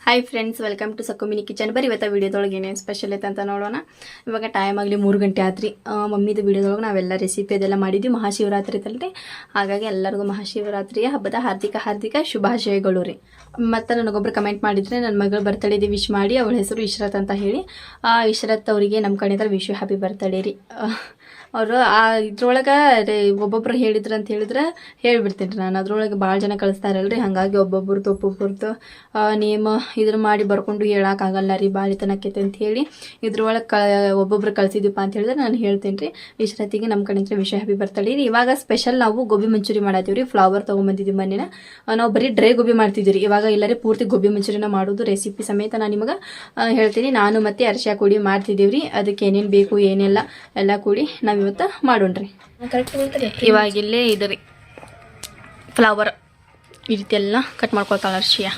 Hi friends, welcome to Sakku mini kitchen. ಬರೀ ಇವತ್ತು ವಿಡಿಯೋದೊಳಗೆ ಏನೇನು ಸ್ಪೆಷಲ್ ಐತೆ ಅಂತ ನೋಡೋಣ. ಇವಾಗ ಟೈಮ್ ಆಗಲಿ 3 ಗಂಟೆ ಆತ್ರಿ. ಮಮ್ಮಿದು ವಿಡಿಯೋದೊಳಗೆ ನಾವೆಲ್ಲ ರೆಸಿಪಿ ಅದೆಲ್ಲ ಮಾಡಿದ್ವಿ. ಮಹಾಶಿವರಾತ್ರಿ ಐತಲ್ರಿ, ಹಾಗಾಗಿ ಎಲ್ಲರಿಗೂ ಮಹಾಶಿವರಾತ್ರಿಯ ಹಬ್ಬದ ಹಾರ್ದಿಕ ಶುಭಾಶಯಗಳು ರೀ. ಮತ್ತು ನನಗೊಬ್ಬರು ಕಮೆಂಟ್ ಮಾಡಿದರೆ ನನ್ನ ಮಗಳ ಬರ್ತಡೇದು ವಿಶ್ ಮಾಡಿ, ಅವಳ ಹೆಸರು ಇಶ್ರತ್ ಅಂತ ಹೇಳಿ. ಇಶ್ರತ್ ಅವರಿಗೆ ನಮ್ಮ ಕಡೆಯಿಂದ ವಿಶ್ ಹ್ಯಾಪಿ ಬರ್ತಡೇ ರೀ. ಅವರು ಇದ್ರೊಳಗೆ ಒಬ್ಬೊಬ್ರು ಹೇಳಿದ್ರು ಅಂತ ಹೇಳಿದ್ರೆ ಹೇಳ್ಬಿಡ್ತೀನಿ ರೀ ನಾನು. ಅದ್ರೊಳಗೆ ಭಾಳ ಜನ ಕಳಿಸ್ತಾರಲ್ರಿ, ಹಾಗಾಗಿ ಒಬ್ಬೊಬ್ರದ್ದು ನೇಮ್ ಇದ್ರ ಮಾಡಿ ಬರ್ಕೊಂಡು ಹೇಳೋಕ್ಕಾಗಲ್ಲ ರೀ, ಭಾಳ ತನಕೈತೆ ಅಂತ ಹೇಳಿ ಇದ್ರೊಳಗೆ ಒಬ್ಬೊಬ್ರು ಕಳಿಸಿದ್ವಿಪ್ಪ ಅಂತ ಹೇಳಿದ್ರೆ ನಾನು ಹೇಳ್ತೀನಿ ರೀ. ಇಶ್ರತಿಗೆ ನಮ್ಮ ಕಡೆಯಿಂದ ವಿಶ್ ಹ್ಯಾಪಿ ಬರ್ತಡೇ ರೀ. ಇವಾಗ ಸ್ಪೆಷಲ್ ನಾವು ಗೋಬಿ ಮಂಚೂರಿ ಮಾಡತ್ತೀವಿ ರೀ. ಫ್ಲವರ್ ತೊಗೊಂಬಂದಿದ್ವಿ ಮೊನ್ನೆ. ನಾವು ಬರೀ ಡ್ರೈ ಗೋಬಿ ಮಾಡ್ತಿದ್ವಿ ರೀ. ಇವಾಗ ಎಲ್ಲರೂ ಪೂರ್ತಿ ಗೋಬಿ ಮಂಚೂರಿನ ಮಾಡೋದು ರೆಸಿಪಿ ಸಮೇತ ನಾನು ನಿಮಗೆ ಹೇಳ್ತೀನಿ. ನಾನು ಮತ್ತು ಅರ್ಶಿಯ ಕೂಡಿ ಮಾಡ್ತಿದ್ದೀವಿ ರೀ. ಅದಕ್ಕೆ ಏನೇನು ಬೇಕು ಏನೆಲ್ಲ ಎಲ್ಲ ಕೂಡಿ ನಾವು ಇವತ್ತು ಮಾಡೋಣ್ರಿ. ಇವಾಗಿಲ್ಲೇ ಇದು ರೀ ಫ್ಲವರ್ ಈ ರೀತಿ ಎಲ್ಲ ಕಟ್ ಮಾಡ್ಕೊಳ್ತಾಳೆ ಅರ್ಶಿಯ.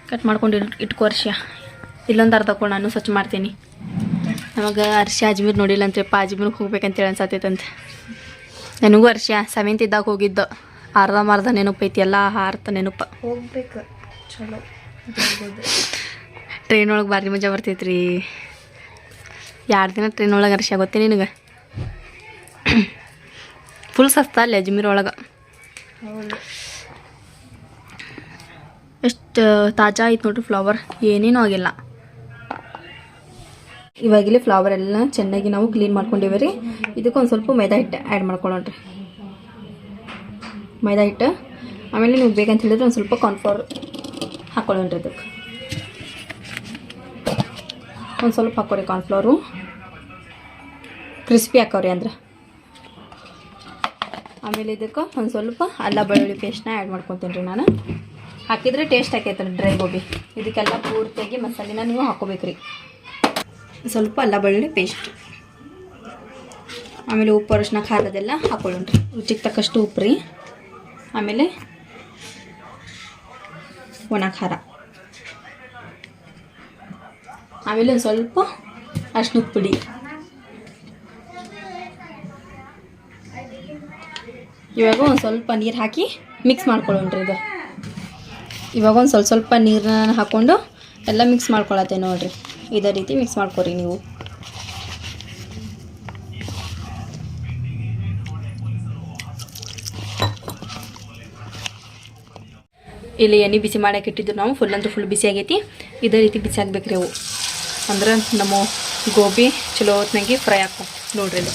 ಕಟ್ ಮಾಡ್ಕೊಂಡು ಇಟ್ಕೋ ಅರ್ಶಿಯ. ಇಲ್ಲೊಂದು ಅರ್ಧ ಕೂಡ ನಾನು ಸ್ವಚ್ಛ ಮಾಡ್ತೀನಿ. ನಮಗೆ ಅರ್ಶಿಯ ಅಜ್ಮೀರ್ ನೋಡಿಲ್ಲ ಅಂತ್ರಿಪ್ಪ, ಅಜ್ಮೀರ್ಗೆ ಹೋಗ್ಬೇಕಂತೇಳಿ ಅನ್ಸತ್ತೈತಂತೆ ನನಗೂ. ಅರ್ಶಿಯ 7th ಇದ್ದಾಗ ಹೋಗಿದ್ದು, ಅರ್ಧ ನೆನಪು ಐತಿ, ಎಲ್ಲ ಅರ್ಥ ನೆನಪು. ಹೋಗ್ಬೇಕು ಚಲೋ. ಟ್ರೈನ್ ಒಳಗೆ ಭಾರಿ ಮಜಾ ಬರ್ತೈತ್ರಿ. 2 ದಿನ ಟ್ರೈನ್ ಒಳಗೆ ಅರ್ಶಿಯ ಗೊತ್ತೇ ನಿನಗೆ. ಫುಲ್ ಸಸ್ತ ಅಲ್ಲಿ ಅಜ್ಮೀರ್ ಒಳಗೆ. ಎಷ್ಟು ತಾಜಾ ಐತೆ ನೋಡ್ರಿ ಫ್ಲವರ್, ಏನೇನೂ ಆಗಿಲ್ಲ. ಇವಾಗಿಲ್ಲಿ ಫ್ಲವರ್ ಎಲ್ಲ ಚೆನ್ನಾಗಿ ನಾವು ಕ್ಲೀನ್ ಮಾಡ್ಕೊಂಡಿವಿ ರೀ. ಇದಕ್ಕೆ ಒಂದು ಸ್ವಲ್ಪ ಮೈದಾ ಹಿಟ್ಟು ಆ್ಯಡ್ ಮಾಡ್ಕೊಳ್ಳೋಣ್ರಿ. ಮೈದಾ ಹಿಟ್ಟು, ಆಮೇಲೆ ನೀವು ಬೇಕಂತ ಹೇಳಿದ್ರೆ ಒಂದು ಸ್ವಲ್ಪ ಕಾರ್ನ್ಫ್ಲವರ್ ಹಾಕ್ಕೊಳ್ಳೋಣ್ರಿ. ಇದಕ್ಕೆ ಒಂದು ಸ್ವಲ್ಪ ಹಾಕೋರಿ ಕಾರ್ನ್ಫ್ಲವರು, ಕ್ರಿಸ್ಪಿ ಹಾಕೋರಿ ಅಂದ್ರೆ. ಆಮೇಲೆ ಇದಕ್ಕೆ ಒಂದು ಸ್ವಲ್ಪ ಅಲ್ಲ ಬೆಳ್ಳುಳ್ಳಿ ಪೇಸ್ಟ್ನ ಆ್ಯಡ್ ಮಾಡ್ಕೊತೀನಿ ರೀ ನಾನು. ಹಾಕಿದರೆ ಟೇಸ್ಟ್ ಆಕೈತೆ ಡ್ರೈ ಗೋಬಿ. ಇದಕ್ಕೆಲ್ಲ ಪೂರ್ತಿಯಾಗಿ ಮಸಾಲೆನ ನೀವು ಹಾಕೋಬೇಕ್ರಿ. ಸ್ವಲ್ಪ ಅಲ್ಲ ಬೆಳ್ಳುಳ್ಳಿ ಪೇಸ್ಟ್, ಆಮೇಲೆ ಉಪ್ಪು ಅರಿಶಿನ ಖಾರದೆಲ್ಲ ಹಾಕೊಳ್ಳೋಣ್ರಿ. ರುಚಿಗೆ ತಕ್ಕಷ್ಟು ಉಪ್ಪು ರೀ. ಆಮೇಲೆ ಒಣ ಖಾರ, ಆಮೇಲೆ ಒಂದು ಸ್ವಲ್ಪ ಅರಿಶಿನದ ಪುಡಿ, ಇವಾಗ ಒಂದು ಸ್ವಲ್ಪ ನೀರು ಹಾಕಿ ಮಿಕ್ಸ್ ಮಾಡ್ಕೊಳ್ಳೋಣ್ರಿ. ಇದು ಇವಾಗ ಒಂದು ಸ್ವಲ್ಪ ನೀರನ್ನ ಹಾಕ್ಕೊಂಡು ಎಲ್ಲ ಮಿಕ್ಸ್ ಮಾಡ್ಕೊಳತ್ತೆ ನೋಡಿರಿ. ಇದೇ ರೀತಿ ಮಿಕ್ಸ್ ಮಾಡ್ಕೊರಿ ನೀವು. ಇಲ್ಲಿ ಎಣ್ಣೆ ಬಿಸಿ ಮಾಡಕ್ಕೆ ಇಟ್ಟಿದ್ದು ನಾವು ಫುಲ್ ಬಿಸಿ ಆಗೈತಿ. ಇದೇ ರೀತಿ ಬಿಸಿ ಆಗ್ಬೇಕ್ರಿ ಅವು, ಅಂದ್ರೆ ನಮ್ಮ ಗೋಬಿ ಚಲೋ ಹೊತ್ನಾಗಿ ಫ್ರೈ ಹಾಕೋ ನೋಡ್ರಿ. ಇದು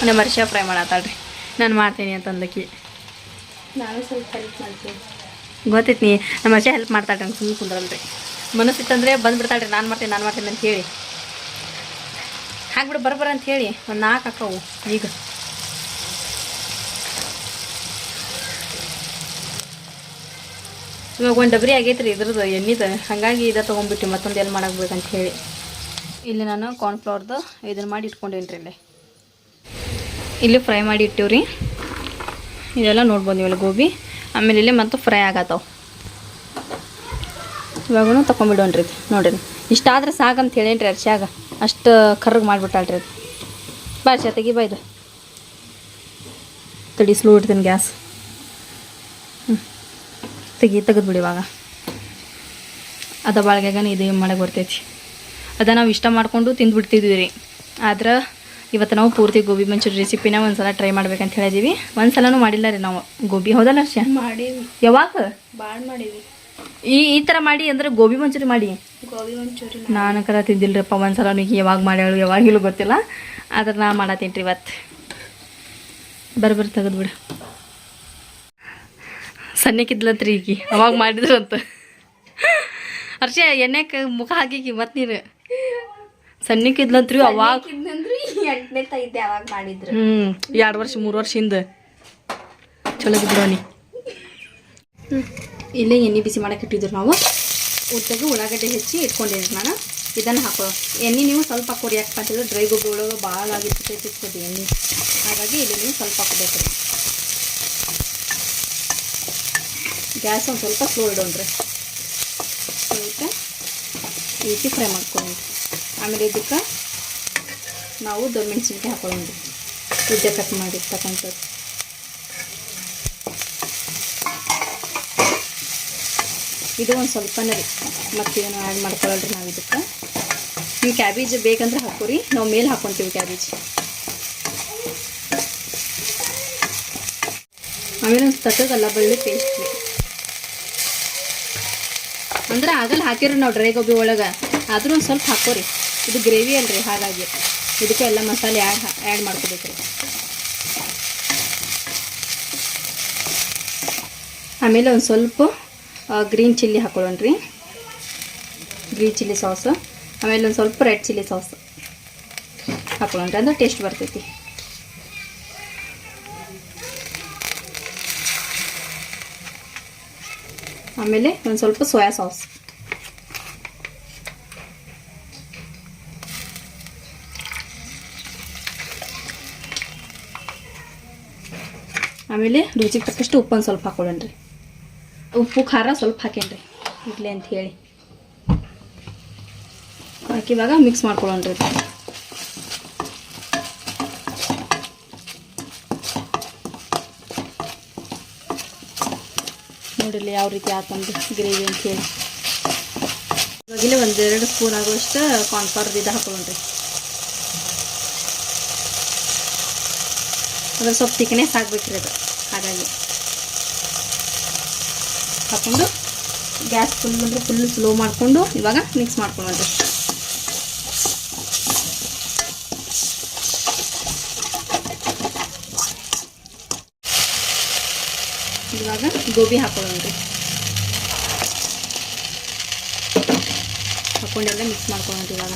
ನಮ್ಮ ಅರ್ಶಿಯ ಫ್ರೈ ಮಾಡತ್ತಾಳ್ರಿ, ನಾನು ಮಾಡ್ತೀನಿ ಅಂತಂದಕ್ಕೆ. ನಾನು ಸ್ವಲ್ಪ ಹೆಲ್ಪ್ ಮಾಡ್ತೀನಿ, ಗೊತ್ತೈತಿ. ನಮ್ಮ ಅರ್ಶಿಯ ಹೆಲ್ಪ್ ಮಾಡ್ತಾಳ್ರಿ, ನಂಗೆ ಸುಮ್ಮನೆ ಕುಂದ್ರಲ್ರಿ. ಮನಸ್ಸಿತ್ತಂದರೆ ಬಂದುಬಿಡ್ತಾಳ್ರಿ, ನಾನು ಮಾಡ್ತೀನಿ ಅಂತ ಹೇಳಿ. ಹಾಕ್ಬಿಡು ಬರ್ಬರ ಅಂತ ಹೇಳಿ ಒಂದು 4 ಹಾಕವು. ಈಗ ಇವಾಗ ಒಂದು ಡಬ್ರಿ ಆಗೈತೆ ರೀ ಇದ್ರದ್ದು ಎಣ್ಣೆದು, ಹಾಗಾಗಿ ಇದು ತೊಗೊಂಡ್ಬಿಟ್ಟು ಮತ್ತೊಂದು ಎಲ್ಲಿ ಮಾಡಾಕ್ಬೇಕಂತ ಹೇಳಿ. ಇಲ್ಲಿ ನಾನು ಕಾರ್ನ್ಫ್ಲವರ್ದು ಇದನ್ನು ಮಾಡಿ ಇಟ್ಕೊಂಡೇನಿ ರೀ. ಇಲ್ಲಿ ಫ್ರೈ ಮಾಡಿ ಇಟ್ಟಿವ್ರಿ. ಇದೆಲ್ಲ ನೋಡ್ಬೋದು ನೀವೆಲ್ಲ ಗೋಬಿ. ಆಮೇಲೆ ಇಲ್ಲಿ ಮತ್ತು ಫ್ರೈ ಆಗತ್ತವು. ಇವಾಗೂ ತೊಗೊಂಬಿಡೋಣ್ರಿ. ಇದು ನೋಡಿರಿ, ಇಷ್ಟಾದ್ರೆ ಸಾಕಂತ ಹೇಳೇನ್ರಿ ಅರ್ಶಿಯಾಗ. ಅಷ್ಟು ಕರ್ರಗೆ ಮಾಡಿಬಿಟ್ಟಾಳ್ರಿ ಅದು. ಬಾ ಅರ್ಶಿಯ ತೆಗಿ ಬಾ. ಇದು ತಡಿ, ಸ್ಲೋ ಇಡ್ತೀನಿ ಗ್ಯಾಸ್. ತೆಗೆದ್ಬಿಡಿ. ಇವಾಗ ಅದ ಬಾಳ್ಗ್ಯಾಗ ಇದು ಮಾಡಕ್ಕೆ ಬರ್ತೈತಿ. ಅದ ನಾವು ಇಷ್ಟ ಮಾಡಿಕೊಂಡು ತಿಂದುಬಿಡ್ತಿದ್ವಿ ರೀ. ಆದ್ರೆ ಇವತ್ತು ನಾವು ಪೂರ್ತಿ ಗೋಬಿ ಮಂಚೂರಿ ರೆಸಿಪಿನ ಒಂದ್ಸಲ ಟ್ರೈ ಮಾಡ್ಬೇಕಂತ ಹೇಳಿದೀವಿ. ಒಂದ್ಸಲನೂ ಮಾಡಿಲ್ಲ ರೀ ನಾವು ಗೋಬಿ, ಹೌದಲ್ಲ ಅರ್ಶಿಯ? ಮಾಡೀವಿ, ಯಾವಾಗ ಭಾಳ ಮಾಡೀವಿ. ಈ ಥರ ಮಾಡಿ ಅಂದ್ರೆ ಗೋಬಿ ಮಂಚೂರಿ ಮಾಡಿ. ಗೋಬಿ ಮಂಚೂರಿ ನಾನು ಕರ ತಿಂದಿಲ್ಲರಿಪ್ಪ ಒಂದ್ಸಲ. ಯಾವಾಗ ಮಾಡ್ಯಾಳು ಯಾವಾಗಿಲ್ಲೂ ಗೊತ್ತಿಲ್ಲ, ಆದ್ರೆ ನಾ ಮಾಡತ್ತೀನಿ ರೀ ಇವತ್ತು. ಬರ್ರಿ ತೆಗೆದ್ಬಿಡು. ಸಣ್ಣಕ್ಕಿದ್ಲಂತ್ರಿ ಈಗಿ, ಅವಾಗ ಮಾಡಿದ್ರು ಅಂತ. ಅರ್ಶಿಯ ಎಣ್ಣೆಗೆ ಮುಖ ಹಾಕಿ ಮತ್ತೆ ನೀರು ಸಣ್ಣಕ್ಕಿದ್ಲಂತ್ರಿ ಅವಾಗ. 8ನೇ ತೈದೆ ಅವಾಗ ಮಾಡಿದ್ರು. 2 ವರ್ಷ 3 ವರ್ಷ ಹಿಂದೆ ಚಲೋ ಬಿಡೋನಿ. ಇಲ್ಲೇ ಎಣ್ಣೆ ಬಿಸಿ ಮಾಡಕ್ಕೆ ಇಟ್ಟಿದ್ರು ನಾವು. ಉದ್ದಾಗಿ ಉಳ್ಳಾಗಡ್ಡೆ ಹೆಚ್ಚಿ ಇಟ್ಕೊಂಡಿದ್ರಿ ನಾನು. ಇದನ್ನು ಹಾಕೋ ಎಣ್ಣೆ ನೀವು ಸ್ವಲ್ಪ ಹಾಕೋರಿ. ಯಾಕಪ್ಪ ಅಂತೇಳಿದ್ರೆ ಡ್ರೈ ಗೋಬಿ ಒಳಗೆ ಭಾಳ ಆಗಿರ್ತೈತಿ ಎಣ್ಣೆ, ಹಾಗಾಗಿ ಇಲ್ಲಿ ನೀವು ಸ್ವಲ್ಪ ಹಾಕೋಬೇಕು ರೀ. ಗ್ಯಾಸ್ ಒಂದು ಸ್ವಲ್ಪ ಸ್ಲೋ ಇಡೋಣ್ರಿ. ಸ್ವಲ್ಪ ಈ ರೀತಿ ಫ್ರೈ ಮಾಡ್ಕೊಳ್ಳೋಣ. ಆಮೇಲೆ ಇದಕ್ಕೆ ನಾವು ದೊಡ್ಡಮೆಣಸಿನ್ಕಾಯಿ ಹಾಕೊಳ್ಳೋಣ, ಉದ್ದ ಕಟ್ ಮಾಡಿರ್ತಕ್ಕಂಥದ್ದು. ಇದು ಒಂದು ಸ್ವಲ್ಪನೇ ರೀ ಮತ್ತು ಇದನ್ನು ಆ್ಯಡ್ ಮಾಡ್ಕೊಳ್ಳಲ್ರಿ ನಾವು ಇದಕ್ಕೆ. ನೀವು ಕ್ಯಾಬೇಜ್ ಬೇಕಂದ್ರೆ ಹಾಕೋರಿ, ನಾವು ಮೇಲೆ ಹಾಕ್ಕೊಂತೀವಿ ಕ್ಯಾಬೇಜ್. ಆಮೇಲೆ ಒಂದು ತಟ್ಟಗೆ ಅಲ್ಲ ಬೆಳ್ಳುಳ್ಳಿ ಪೇಸ್ಟ್ ರೀ, ಅಂದ್ರೆ ಆಗಲ್ಲ ಹಾಕಿರಿ ನಾವು ಡ್ರೈ ಗೋಬಿ ಒಳಗೆ, ಆದರೂ ಒಂದು ಸ್ವಲ್ಪ ಹಾಕೋರಿ. ಇದು ಗ್ರೇವಿ ಅಲ್ರಿ, ಹಾಗಾಗಿ ಇದಕ್ಕೂ ಎಲ್ಲ ಮಸಾಲೆ ಆ್ಯಡ್ ಮಾಡ್ಕೋಬೇಕು ರೀ. ಆಮೇಲೆ ಒಂದು ಸ್ವಲ್ಪ ಗ್ರೀನ್ ಚಿಲ್ಲಿ ಹಾಕೊಳ್ಳೋಣ ರೀ, ಗ್ರೀನ್ ಚಿಲ್ಲಿ ಸಾಸ್. ಆಮೇಲೆ ಒಂದು ಸ್ವಲ್ಪ ರೆಡ್ ಚಿಲ್ಲಿ ಸಾಸ್ ಹಾಕೊಳ್ಳೋಣ ರೀ, ಅಂದ್ರೆ ಟೇಸ್ಟ್ ಬರ್ತೈತಿ. ಆಮೇಲೆ ಒಂದು ಸ್ವಲ್ಪ ಸೋಯಾ ಸಾಸ್. ಆಮೇಲೆ ರುಚಿಗೆ ತಕ್ಕಷ್ಟು ಉಪ್ಪು ಒಂದು ಸ್ವಲ್ಪ ಹಾಕೊಳ್ಳೋಣ ರೀ. ಉಪ್ಪು ಖಾರ ಸ್ವಲ್ಪ ಹಾಕೇನ್ರಿ ಇಡ್ಲಿ ಅಂತ ಹೇಳಿ ಹಾಕಿ ಇವಾಗ ಮಿಕ್ಸ್ ಮಾಡ್ಕೊಳ್ಳೋಣ ರೀ. ನೋಡಿರಲಿ ಯಾವ ರೀತಿ ಆತಂದು ಗ್ರೇವಿ ಅಂತ ಹೇಳಿ. ಇವಾಗಲೇ 1-2 ಸ್ಪೂನ್ ಆಗುವಷ್ಟು ಕಾರ್ನ್ಫ್ಲವರ್ ಇದು ಹಾಕೊಳ್ಳೋಣ್ರಿ. ಅದ್ರ ಸ್ವಲ್ಪ ತಿಕ್ನೆಸ್ ಆಗ್ಬೇಕ್ರಿ ಅದು, ಹಾಗಾಗಿ ಹಾಕ್ಕೊಂಡು ಗ್ಯಾಸ್ ಫುಲ್ ಸ್ಲೋ ಮಾಡಿಕೊಂಡು ಇವಾಗ ಮಿಕ್ಸ್ ಮಾಡ್ಕೊಳ್ಳೋಣ್ರಿ. ಇವಾಗ ಗೋಬಿ ಹಾಕೊಳ್ಳೋಣ್ರಿ. ಹಾಕ್ಕೊಂಡೆಲ್ಲ ಮಿಕ್ಸ್ ಮಾಡ್ಕೊಳ್ಳೋಣ್ರಿ. ಇವಾಗ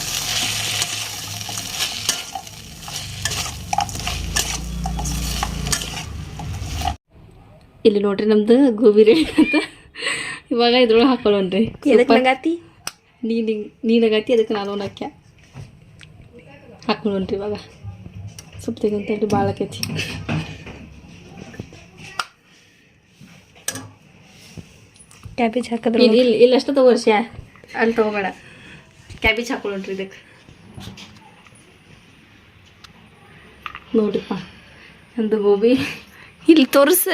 ಇಲ್ಲಿ ನೋಡ್ರಿ ನಮ್ದು ಗೋಬಿ ರೆಡಿ ಅಂತ. ಇವಾಗ ಇದ್ರೊಳಗೆ ಹಾಕೊಳ್ಳೋಣ್ರಿ. ನೀನಾಗತಿ ಅದಕ್ಕೆ ನಾನು ನಕ್ಯ ಹಾಕೊಳ್ಳೋಣ್ರಿ. ಇವಾಗ ಸ್ವಲ್ಪ ತೆಗಂತೇಳಿ ಭಾಳ ಆಕೈತಿ. ಕ್ಯಾಬೇಜ್ ಹಾಕಿದ್ರೆ ಇಲ್ಲ ಅಷ್ಟು ತಗೋರ್ಸಿ, ಅಲ್ಲಿ ತಗೋಬೇಡ. ಕ್ಯಾಬೇಜ್ ಹಾಕೊಳ್ಳೋಣ್ರಿ ಇದಕ್ಕೆ. ನೋಡ್ರಿಪ್ಪ ಒಂದು ಗೋಬಿ ಇಲ್ಲಿ ತೋರಿಸ,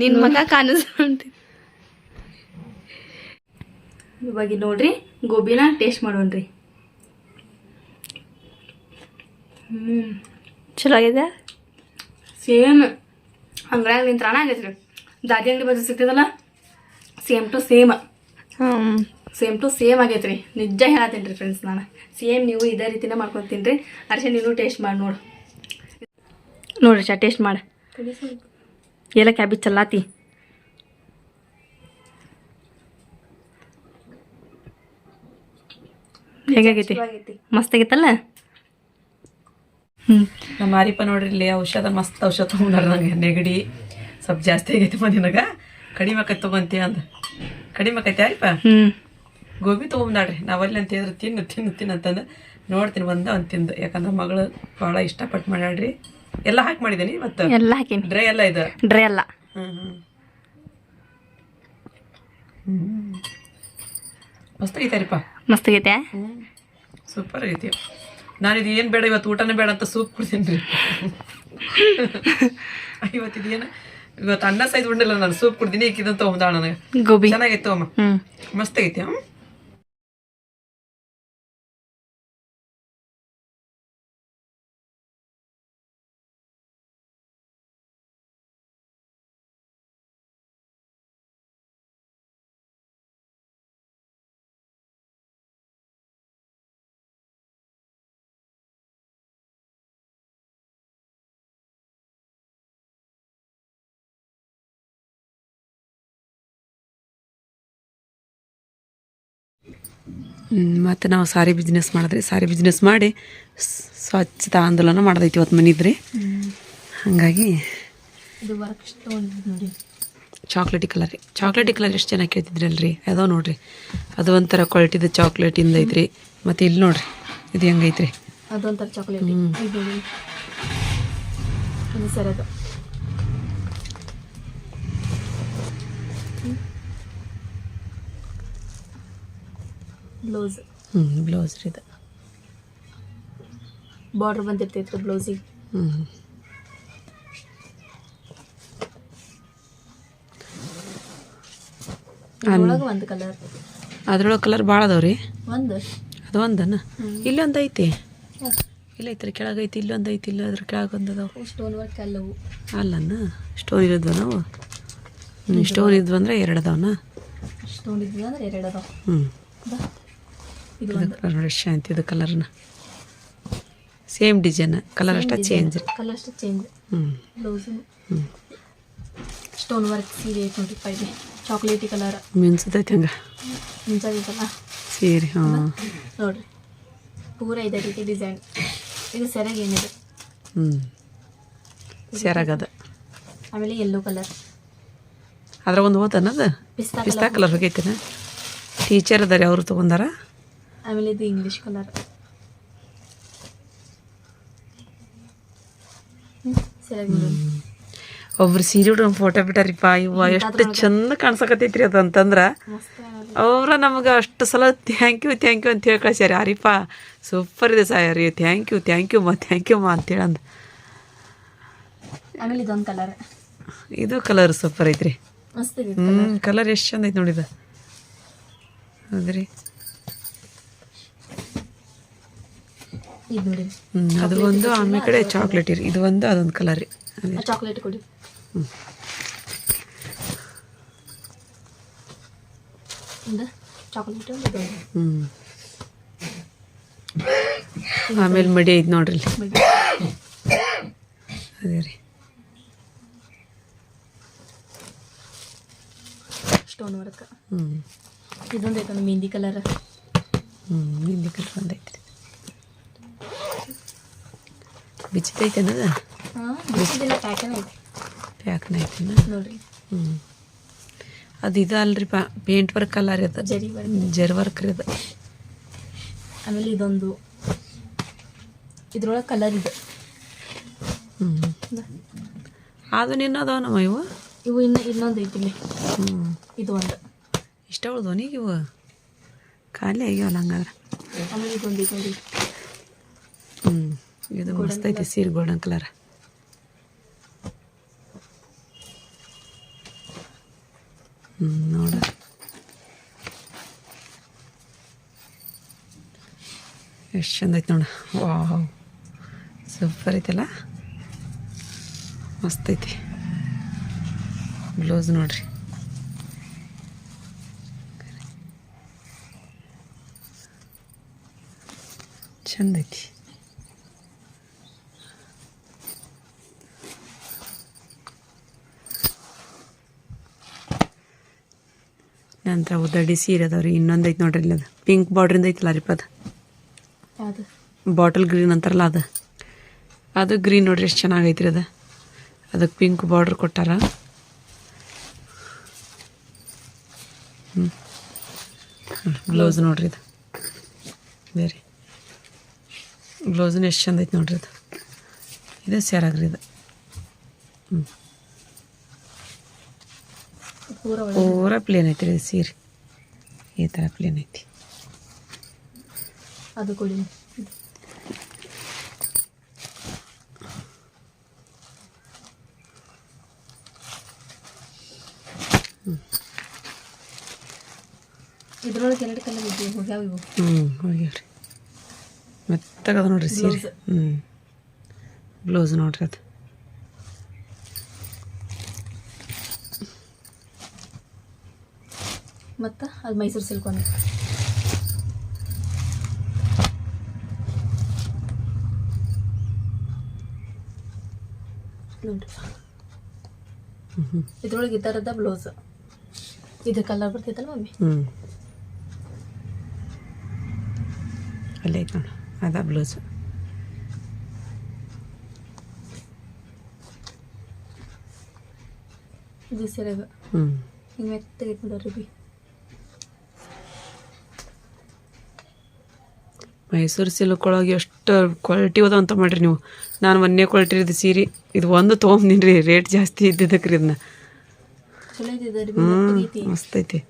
ನಿನ್ನ ಮಗ ಕಾಣಿಸ್ಕೊಂಡಿ. ಇವಾಗ ನೋಡ್ರಿ ಗೋಬಿನ ಟೇಸ್ಟ್ ಮಾಡೋಣ್ರಿ. ಚಲೋ ಆಗಿದೆ. ಸೇಮ್ ಅಂಗಡಿಯಾಗ ನಿಂತ್ರಾಣ ಆಗೈತ್ರಿ. ದಾದಿ ಅಂಗಡಿ ಬಜೆ ಸಿಗ್ತದಲ್ಲ, ಸೇಮ್ ಟು ಸೇಮ್ ಆಗೈತ್ರಿ. ನಿಜ ಹೇಳತ್ತೀನಿ ರೀ ಫ್ರೆಂಡ್ಸ್, ನಾನು ಸೇಮ್ ನೀವು ಇದೇ ರೀತಿನೇ ಮಾಡ್ಕೊತೀನಿ ರೀ. ಅರ್ಷೆ ನೀನು ಟೇಸ್ಟ್ ಮಾಡಿ ನೋಡ್ರಿ ಟೇಸ್ಟ್ ಮಾಡಿ. ಎಲ್ಲ ಕ್ಯಾಬೇಜ್ ಚಲ್ಲಾತಿ ಹೇಗಾಗೈತಿ? ಮಸ್ತ್ ಆಗೈತಲ್ಲ. ನಮ್ಮ ಮಾರಿಪ್ಪ ನೋಡ್ರಿ ಇಲ್ಲಿ ಮಸ್ತ್ ಔಷಧ ತೊಗೊಂಡಾರ. ನಂಗೆ ನೆಗಡಿ ಸ್ವಲ್ಪ ಜಾಸ್ತಿ ಆಗೈತಿ ನಿನಗ, ಕಡಿಮೆ ಆಕೈತಿ ತೊಗೊಂತಿ ಅಂದ. ಕಡಿಮೆ ಆಕೈತಿ ಆರಿಪ್ಪ. ಗೋಬಿ ತೊಗೊಂಡಾಡ್ರಿ. ನಾವಲ್ಲಿ ಅಂತ ಹೇಳಿದ್ರೆ ತಿನ್ನು ಅಂತಂದು ನೋಡ್ತೀನಿ ಒಂದು ತಿಂದು. ಯಾಕಂದ್ರೆ ಮಗಳು ಭಾಳ ಇಷ್ಟಪಟ್ಟು ಮಾಡ್ಯಾಡ್ರಿ. ಎಲ್ಲ ಹಾಕಿ ಮಾಡಿದ್ದೀನಿ ಇವತ್ತು. ಎಲ್ಲ ಹಾಕೀನಿ. ಡ್ರೈ ಎಲ್ಲ ಇದು ಡ್ರೈ ಅಲ್ಲ. ಮಸ್ತ್ ಆಗೈತಾರಿಪ್ಪ. ಮಸ್ತ್ ಆಗೈತೆ. ಸೂಪರ್ ಆಗೈತಿ. ನಾನು ಇದು ಏನು ಬೇಡ ಇವತ್ತು, ಊಟನೇ ಬೇಡ ಅಂತ ಸೂಪ್ ಕುಡ್ತೀನಿ ರೀ. ಇವತ್ತು ಅನ್ನ ಸೈಜ್ ಉಂಡಿಲ್ಲ, ನಾನು ಸೂಪ್ ಕುಡ್ತೀನಿ. ಈಕಿದಂತ ತೊಗೊಂಡಾಳ ನನಗೆ. ಗೋಬಿ ಚೆನ್ನಾಗೈತು ಅಮ್ಮ, ಮಸ್ತ್ ಆಗೈತಿ. ಮತ್ತು ನಾವು ಸಾರಿ ಬಿಸ್ನೆಸ್ ಮಾಡಿದ್ರಿ. ಸಾರಿ ಬಿಸ್ನೆಸ್ ಮಾಡಿ ಸ್ವಚ್ಛತಾ ಆಂದೋಲನ ಮಾಡೋದೈತಿ ಇವತ್ತು ಮನಿದ್ರಿ. ಹಾಗಾಗಿ ಚಾಕ್ಲೇಟಿ ಕಲರ್ ಎಷ್ಟು ಚೆನ್ನಾಗಿ ಕೇಳ್ತಿದ್ರಿ ಅಲ್ರಿ. ಅದೋ ನೋಡ್ರಿ, ಅದು ಒಂಥರ ಕ್ವಾಲಿಟಿದ ಚಾಕ್ಲೇಟಿಂದ ಐತ್ರಿ. ಮತ್ತು ಇಲ್ಲಿ ನೋಡ್ರಿ ಇದು ಹೆಂಗೈತ್ರಿ, ಅದೊಂಥರ ಚಾಕ್ಲೇಟ್. ಸರ್ ಅದು ಬ್ಲೌಸ್. ಬ್ಲೌಸ್ ರೀ ಇದು. ಬಾರ್ಡರ್ ಬಂದಿರ್ತೈತ್ರಿ ಬ್ಲೌಸಿಗೆ. ಅದ್ರೊಳಗೆ ಒಂದು ಕಲರ್, ಅದ್ರೊಳಗೆ ಕಲರ್ ಭಾಳ ಅದಾವ್ರಿ. ಒಂದು ಅದು ಒಂದನ ಇಲ್ಲೊಂದು ಐತಿ, ಇಲ್ಲ ಐತ್ರಿ ಕೆಳಗೈತಿ, ಇಲ್ಲೊಂದು ಐತಿ, ಇಲ್ಲ ಅದ್ರ ಕೆಳಗೆ ಒಂದು ಅದಾವ. ಸ್ಟೋನ್ ವರ್ಕ್ ಎಲ್ಲವು ಅಲ್ಲನ ಸ್ಟೋನ್ ಇರೋದ್ವ ನಾವು. ಸ್ಟೋನ್ ಇದ್ವು ಅಂದ್ರೆ 2 ಅದಾವನ. ಸ್ಟೋನ್ ಇದ್ವಿ ಅಂದ್ರೆ 2 ಅದಾವ. ಇದು ನೋಡಿ ಶಾಂತಿ ಇದು ಕಲರ್ನ ಸೇಮ್ ಡಿಸೈನ್, ಕಲರ್ ಅಷ್ಟ ಚೇಂಜ್ ರೀ. ಕಲರ್ ಅಷ್ಟೇ ಚೇಂಜ್. ಬ್ಲೌಸು ಸ್ಟೋನ್ ವರ್ಕ್ ಸೀರೆ ಐತೆ ನೋಡ್ರಿ ಪೈಲಿ, ಚಾಕ್ಲೇಟಿ ಕಲರ್ ಮಿನ್ಸದೈತಿ ಹಂಗೆ ಮುಂಚಾಗೈತಲ್ಲ ಸೀರೆ. ಹಾಂ ನೋಡ್ರಿ ಪೂರ ಇದೇ ರೀತಿ ಡಿಸೈನ್. ಇದು ಸೆರಗ್ ಏನಿದೆ, ಸೆರಗದ. ಆಮೇಲೆ ಯೆಲ್ಲೋ ಕಲರ್, ಅದ್ರ ಒಂದು ಹೋತನದು ಪಿಸ್ತಾ ಕಲರ್ ಹೋಗೈತಿನ. ಟೀಚರ್ ಅದಾರೆ ಅವರು ತೊಗೊಂಡಾರ. ಆಮೇಲೆ ಇದು ಇಂಗ್ಲೀಷ್ ಕಲರ್, ಸೆರಗ್ ಒಬ್ರು ಸೀರೆ ಹುಡುಗ ಫೋಟೋ ಬಿಟ್ಟಾರಿಪ್ಪ. ಇವ ಎಷ್ಟು ಚಂದ ಕಾಣ್ಸಕತ್ತೈತ್ರಿ ಅದು ಅಂತಂದ್ರೆ ಅವ್ರ ನಮಗೆ ಅಷ್ಟು ಸಲ ಥ್ಯಾಂಕ್ ಯು ಅಂತ ಹೇಳಿ ಕಳ್ಸ್ಯಾರಿ. ಅರಿಪ್ಪ ಸೂಪರ್ ಇದೆ ಸಾರಿ, ಥ್ಯಾಂಕ್ ಯು ಮಾ ಅಂತೇಳಂದು. ಆಮೇಲೆ ಇದೊಂದು ಕಲರ್, ಇದು ಕಲರ್ ಸೂಪರ್ ಐತ್ರಿ. ಮಸ್ತ್ ಇದೆ ಕಲರ್ ಎಷ್ಟು ಚಂದ ಐತಿ ನೋಡಿದ. ಹೌದ್ರಿ. ಇದು ನೋಡಿ ಅದು ಒಂದು, ಆಮೇಲೆ ಕಡೆ ಚಾಕ್ಲೇಟ್ ಇರಿ, ಇದು ಒಂದು, ಅದೊಂದು ಕಲರ್ ರೀ. ಚಾಕ್ಲೇಟ್ ಕೊಡಿ. ಚಾಕ್ಲೇಟ್ ಆಮೇಲೆ ಮಡಿ ಐತಿ ನೋಡ್ರಿ ಇಲ್ಲಿ. ಅದೇ ರೀ ಸ್ಟೋನ್ ವರ್ಕ್. ಇದೊಂದು ಐತೆ ಮೆಹಂದಿ ಕಲರ್. ಮೆಹಂದಿ ಕಲರ್ ಒಂದು ಐತ್ರಿ. ಬಿಚ್ಚೈತೆ ಅನ್ನೋದ ಪ್ಯಾಕನ್ ಐತಿ, ಪ್ಯಾಕ್ನ ಐತಿನ ನೋಡ್ರಿ. ಅದು ಇದು ಅಲ್ರಿಪ್ಪ, ಪೇಂಟ್ ವರ್ಕ್ ಕಲರ್ ಅದು, ಜರಿ ವರ್ಕ್ ರೀ ಅದು. ಆಮೇಲೆ ಇದೊಂದು ಇದ್ರೊಳಗೆ ಕಲರ್ ಇದೆ. ಅದು ನಿನ್ನ ಅದಾವ ನಮ್ಮ ಇವು ಇನ್ನೊಂದು ಐತಿ ಇಲ್ಲಿ. ಇದು ಒಂದು ಇಷ್ಟ ಉಳ್ದವನೀಗ ಇವು ಖಾಲಿ ಆಗ್ಯಾವಲ್ಲ ಹಂಗಾದ್ರೆ. ಆಮೇಲೆ ಇದೊಂದು ಐತಿ ನೋಡಿ. ಇದು ಮಸ್ತ್ ಐತಿ ಸೀರೆ, ಗೋಲ್ಡನ್ ಕಲರ್. ನೋಡ ಎಷ್ಟು ಚಂದ ಐತಿ ನೋಡ. ವಾವ್ ಸೂಪರ್ ಐತಲ್ಲ, ಮಸ್ತ್ ಐತಿ. ಬ್ಲೌಸ್ ನೋಡ್ರಿ ಚಂದ ಐತಿ. ನಂತರ ಉದ್ದಡಿ ಸೀರೆ ಅದಾವ್ರಿ. ಇನ್ನೊಂದು ಐತಿ ನೋಡ್ರಿ ಇಲ್ಲಿ, ಅದು ಪಿಂಕ್ ಬಾರ್ಡ್ರಿಂದ ಐತಲ್ಲ ರೀ ಅದು, ಬಾಟಲ್ ಗ್ರೀನ್ ಅಂತಾರಲ್ಲ ಅದು ಗ್ರೀನ್ ನೋಡ್ರಿ ಎಷ್ಟು ಚೆನ್ನಾಗೈತ್ರಿ ಅದು. ಅದಕ್ಕೆ ಪಿಂಕ್ ಬಾರ್ಡ್ರ್ ಕೊಟ್ಟಾರ. ಬ್ಲೌಸ್ ನೋಡ್ರಿ ಇದು ಬೇರೆ ಬ್ಲೌಸ್ನ ಎಷ್ಟು ಚಂದ ಐತಿ ನೋಡ್ರಿ ಅದು. ಇದು ಸೆರಗ್ರಿ ಇದು. ಪೂರ ಪ್ಲೇನ್ ಐತಿ ರೀ ಸೀರೆ, ಈ ಥರ ಪ್ಲೇನ್ ಐತಿ. ಅದು ಕೊಡಿ. ಇದ್ರೊಳಗೆ 2 ಕಲರ್ ಇದ್ದೀವಿ, ಹೋಗ್ಯಾವ ಇವು. ಹೋಗ್ಯಾವ್ರಿ. ಮೆತ್ತಗದ ನೋಡ್ರಿ ಸೀರೆ. ಬ್ಲೌಸ್ ನೋಡ್ರಿ ಅದು. ಮತ್ತು ಅದು ಮೈಸೂರು ಸಿಲ್ಕ್ ಒಂದು. ನೋಡ್ರಿ ಇದ್ರೊಳಗೆ ಈ ಥರದ ಬ್ಲೌಸ್. ಇದು ಕಲರ್ ಬರ್ತೈತಲ್ಲ ಮಮ್ಮಿ. ಅಲ್ಲೇ ಐತೆ ನೋಡು, ಅದ ಬ್ಲೌಸ್. ಇದು ಸೆರಗ ಹಿಂಗೆ ಮೆತ್ತಗೈತೆ ನೋಡ್ರಿ ಬಿ. ಮೈಸೂರು ಸಿಲ್ಕ್ ಒಳಗೆ ಎಷ್ಟು ಕ್ವಾಲಿಟಿ ಅದಾವ ಅಂತ ಮಾಡಿರಿ ನೀವು. ನಾನು ಒಂದೇ ಕ್ವಾಲಿಟಿ ಇದು ಸೀರೆ, ಇದು ಒಂದು ತೊಗೊಂಬಂದಿನಿ ರೀ, ರೇಟ್ ಜಾಸ್ತಿ ಇದ್ದಿದ್ದಕ್ಕೆ ರೀ ಇದನ್ನ. ಮಸ್ತ್ ಐತಿ.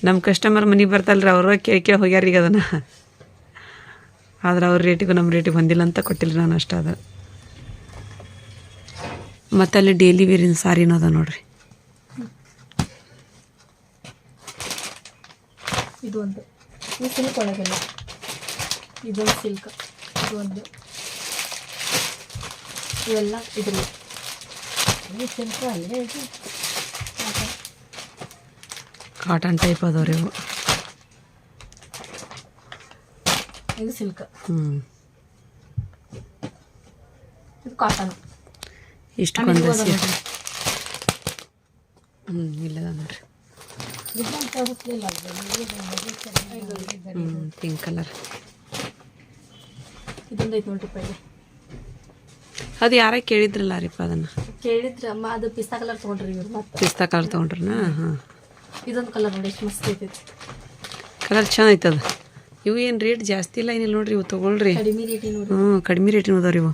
ನಮ್ಮ ಕಸ್ಟಮರ್ ಮನೆಗೆ ಬರ್ತಾರಲ್ರಿ, ಅವ್ರ ಕೇಳಿ ಹೋಗ್ಯಾರ ಈಗ ಅದನ್ನು. ಆದ್ರೆ ಅವ್ರ ರೇಟಿಗೂ ನಮ್ಮ ರೇಟಿಗೆ ಹೊಂದಿಲ್ಲ ಅಂತ ಕೊಟ್ಟಿಲ್ಲ ನಾನು ಅಷ್ಟ. ಅದು ಮತ್ತು ಅಲ್ಲಿ ಡೈಲಿ ವೇರಿನ ಸಾರಿನೂ ಅದ ನೋಡ್ರಿ. ಇದು ಒಂದು ಇದು ಸಿಲ್ಕ್ ಒಳಗೆಲ್ಲ ಇದೊಂದು ಸಿಲ್ಕ್ ಇದು ಒಂದು ಇವೆಲ್ಲ ಇದರಲ್ಲಿ ಸಿಲ್ಕ್ ಅಲ್ಲೇ ಇದು ಕಾಟನ್ ಟೈಪ್ ಅದಾವ್ರಿ ಇವು. ಇದು ಸಿಲ್ಕ್ ಇದು ಕಾಟನ್ ಇಷ್ಟು ಬಂದ ಇಲ್ಲದ ನೋಡ್ರಿ ಪಿಂಕ್ ಕಲರ್ ಇದೊಂದು ಐತೆ ನೋಡ್ರಿ ಪೈಲೆ ಅದು ಯಾರ ಕೇಳಿದ್ರಲ್ಲ ರೀಪ್ಪ ಅದನ್ನು ಕೇಳಿದ್ರೆ ಅಮ್ಮ ಅದು ಪಿಸ್ತಾ ಕಲರ್ ತೊಗೊಂಡ್ರಿ ಇವ್ರು ಮತ್ತೆ ಪಿಸ್ತಾ ಕಲರ್ ತೊಗೊಂಡ್ರನಾ? ಹಾಂ ಇದೊಂದು ಕಲರ್ ನೋಡಿ ಎಷ್ಟು ಮಸ್ತ್ ಐತೈತಿ ಕಲರ್ ಚೆನ್ನಾಗೈತೆ ಅದು. ಇವು ಏನು ರೇಟ್ ಜಾಸ್ತಿ ಇಲ್ಲ ಏನಿಲ್ಲ ನೋಡ್ರಿ, ಇವು ತೊಗೊಳ್ರಿ. ಕಡಿಮೆ ರೇಟಿ ನೋಡಿ. ಕಡಿಮೆ ರೇಟಿನ ಅದಾವ್ರಿ ಇವು.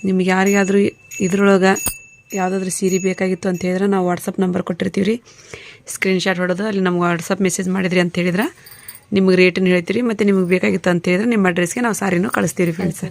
ನಿಮ್ಗೆ ಯಾರಿಗಾದ್ರೂ ಇದ್ರೊಳಗೆ ಯಾವುದಾದ್ರೂ ಸೀರೆ ಬೇಕಾಗಿತ್ತು ಅಂತ ಹೇಳಿದ್ರೆ ನಾವು ವಾಟ್ಸಪ್ ನಂಬರ್ ಕೊಟ್ಟಿರ್ತೀವಿ ರೀ, ಸ್ಕ್ರೀನ್ಶಾಟ್ ಹೊಡೆದು ಅಲ್ಲಿ ನಮ್ಗೆ ವಾಟ್ಸಪ್ ಮೆಸೇಜ್ ಮಾಡಿದ್ರಿ ಅಂತ ಹೇಳಿದ್ರೆ ನಿಮ್ಗೆ ರೇಟನ್ನು ಹೇಳ್ತೀವಿ. ಮತ್ತು ನಿಮ್ಗೆ ಬೇಕಾಗಿತ್ತು ಅಂತ ಹೇಳಿದ್ರೆ ನಿಮ್ಮ ಅಡ್ರೆಸ್ಗೆ ನಾವು ಸಾರಿನೂ ಕಳಿಸ್ತೀವಿ ಫ್ರೆಂಡ್ಸ್.